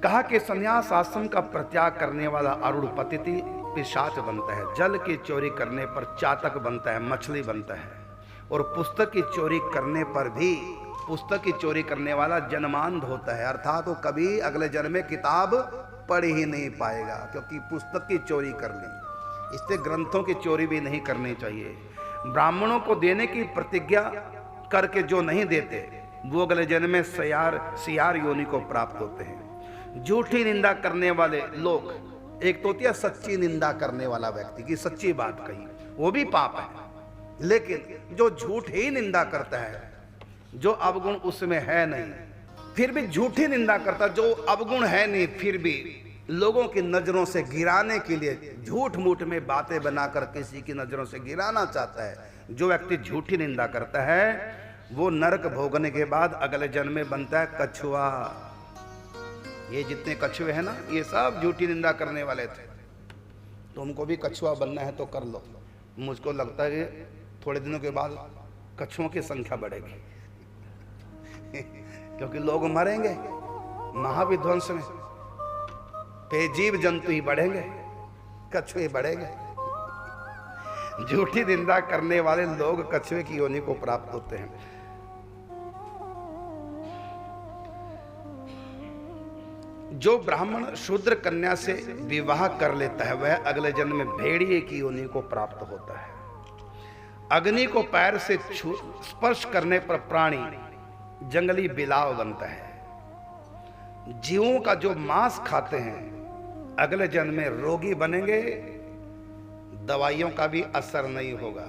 कहा कि संन्यास आश्रम का परित्याग करने वाला अरुण पतिति पिशाच बनता है, जल की चोरी करने पर चातक बनता है, मछली बनता है, और पुस्तक की चोरी करने पर भी पुस्तक की चोरी करने वाला जन्मांध होता है, अर्थात वो कभी अगले जन्म में किताब पढ़ ही नहीं पाएगा, क्योंकि पुस्तक की चोरी कर ली। इससे ग्रंथों की चोरी भी नहीं करनी चाहिए। ब्राह्मणों को देने की प्रतिज्ञा करके जो नहीं देते वो अगले जन्म में सियार योनि को प्राप्त होते हैं। झूठी निंदा करने वाले लोग, एक तो होती है सच्ची निंदा करने वाला व्यक्ति की सच्ची बात कही, वो भी पाप है, लेकिन जो झूठ ही निंदा करता है, जो अवगुण उसमें है नहीं, फिर भी झूठी निंदा करता, जो अवगुण है नहीं फिर भी लोगों की नजरों से गिराने के लिए झूठ मूठ में बातें बनाकर किसी की नजरों से गिराना चाहता है, जो व्यक्ति झूठी निंदा करता है वो नरक भोगने के बाद अगले जन्म में बनता है कछुआ। ये जितने कछुए हैं ना, ये सब झूठी निंदा करने वाले थे। तुमको भी कछुआ बनना है तो कर लो। मुझको लगता है कि थोड़े दिनों के बाद कछुओं की संख्या बढ़ेगी क्योंकि लोग मरेंगे महाविध्वंस में, जीव जंतु ही बढ़ेंगे, कछुए बढ़ेंगे। झूठी निंदा करने वाले लोग कछुए की योनि को प्राप्त होते हैं। जो ब्राह्मण शूद्र कन्या से विवाह कर लेता है वह अगले जन्म में भेड़िए की योनि को प्राप्त होता है। अग्नि को पैर से स्पर्श करने पर प्राणी जंगली बिलाव बनता है। जीवों का जो मांस खाते हैं अगले जन्म में रोगी बनेंगे, दवाइयों का भी असर नहीं होगा।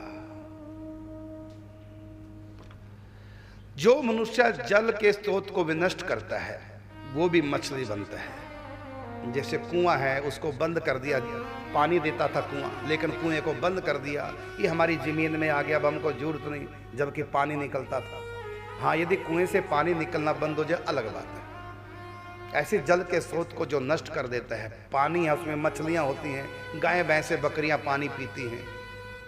जो मनुष्य जल के स्रोत को विनष्ट करता है वो भी मछली बनता है। जैसे कुआं है, उसको बंद कर दिया, पानी देता था कुआं, लेकिन कुएं को बंद कर दिया, ये हमारी जमीन में आ गया, अब हमको जरूरत नहीं, जबकि पानी निकलता था। हाँ, यदि कुएं से पानी निकलना बंद हो जाए अलग बात है। ऐसे जल के स्रोत को जो नष्ट कर देता है, पानी है उसमें मछलियां होती हैं, गाय भैंसे बकरियां पानी पीती हैं,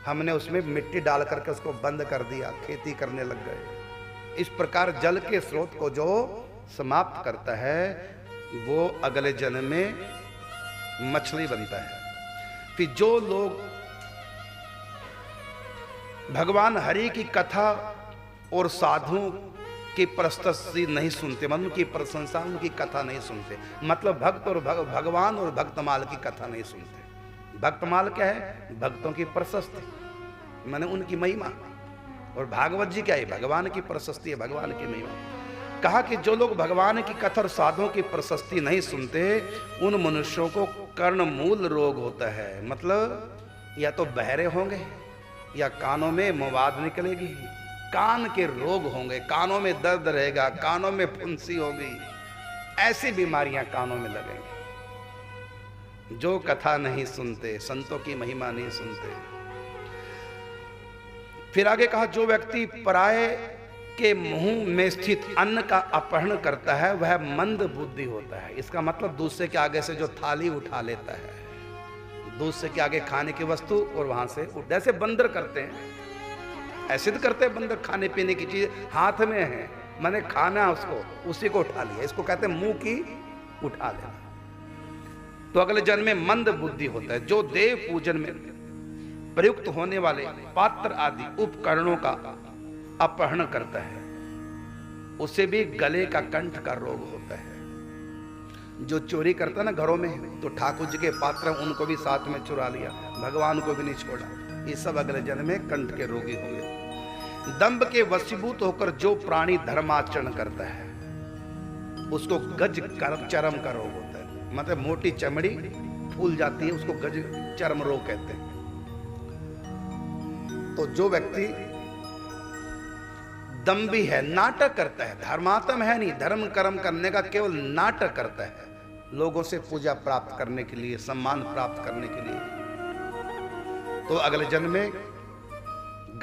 हमने उसमें मिट्टी डाल करके उसको बंद कर दिया, खेती करने लग गए। इस प्रकार जल के स्रोत को जो समाप्त करता है वो अगले जन्म में मछली बनता है। फिर जो लोग भगवान हरि की कथा और साधुओं की प्रशस्ति नहीं सुनते, मतलब उनकी प्रशंसा, उनकी कथा नहीं सुनते, मतलब भक्त और भगवान और भक्तमाल की कथा नहीं सुनते। भक्तमाल क्या है? भक्तों की प्रशस्ति, माने उनकी महिमा, और भागवत जी क्या है? भगवान की प्रशस्ति है, भगवान की महिमा। कहा कि जो लोग भगवान की कथा और साधुओं की प्रशस्ति नहीं सुनते उन मनुष्यों को कर्णमूल रोग होता है। मतलब या तो बहरे होंगे या कानों में मवाद निकलेगी, कान के रोग होंगे, कानों में दर्द रहेगा, कानों में फुंसी होगी, ऐसी बीमारियां कानों में लगेंगी। जो कथा नहीं सुनते, संतों की महिमा नहीं सुनते। फिर आगे कहा जो व्यक्ति पराये के मुंह में स्थित अन्न का अपहरण करता है वह मंद बुद्धि होता है। इसका मतलब दूसरे के आगे से जो थाली उठा लेता है, दूसरे के आगे खाने की वस्तु और वहां से जैसे बंदर करते हैं, ऐसे तो करते हैं बंदर, खाने पीने की चीज हाथ में है, मैंने खाना उसको, उसी को उठा लिया, इसको कहते हैं मुंह की उठा लेना। तो अगले जन्म में मंद बुद्धि होता है। जो देव पूजन में प्रयुक्त होने वाले पात्र आदि उपकरणों का अपहरण करता है उसे भी गले का कंठ का रोग होता है। जो चोरी करता है ना घरों में, तो ठाकुर जी के पात्र उनको भी साथ में चुरा लिया, भगवान को भी नहीं छोड़ा, ये सब अगले जन्म में कंठ के रोगी होंगे। दंभ के वशीभूत होकर जो प्राणी धर्माचरण करता है उसको गज चर्म का रोग होता है। मतलब मोटी चमड़ी फूल जाती है, उसको गज चर्म रोग कहते हैं। तो जो व्यक्ति दंभी है, नाटक करता है, धर्मात्म है नहीं, धर्म कर्म करने का केवल नाटक करता है, लोगों से पूजा प्राप्त करने के लिए, सम्मान प्राप्त करने के लिए, तो अगले जन्म में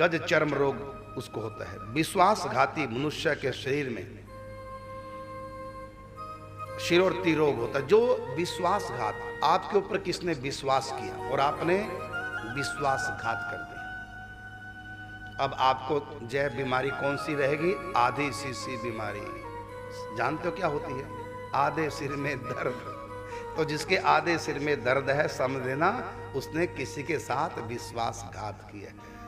गज चर्म रोग उसको होता है। विश्वासघाती मनुष्य के शरीर में शिरोर्ती रोग होता है। जो विश्वासघात, आपके ऊपर किसने विश्वास किया और आपने विश्वासघात कर दिया, अब आपको जय बीमारी कौन सी रहेगी? आधी सीसी बीमारी। जानते हो क्या होती है? आधे सिर में दर्द। तो जिसके आधे सिर में दर्द है, समझ लेना उसने किसी के साथ विश्वासघात किया है।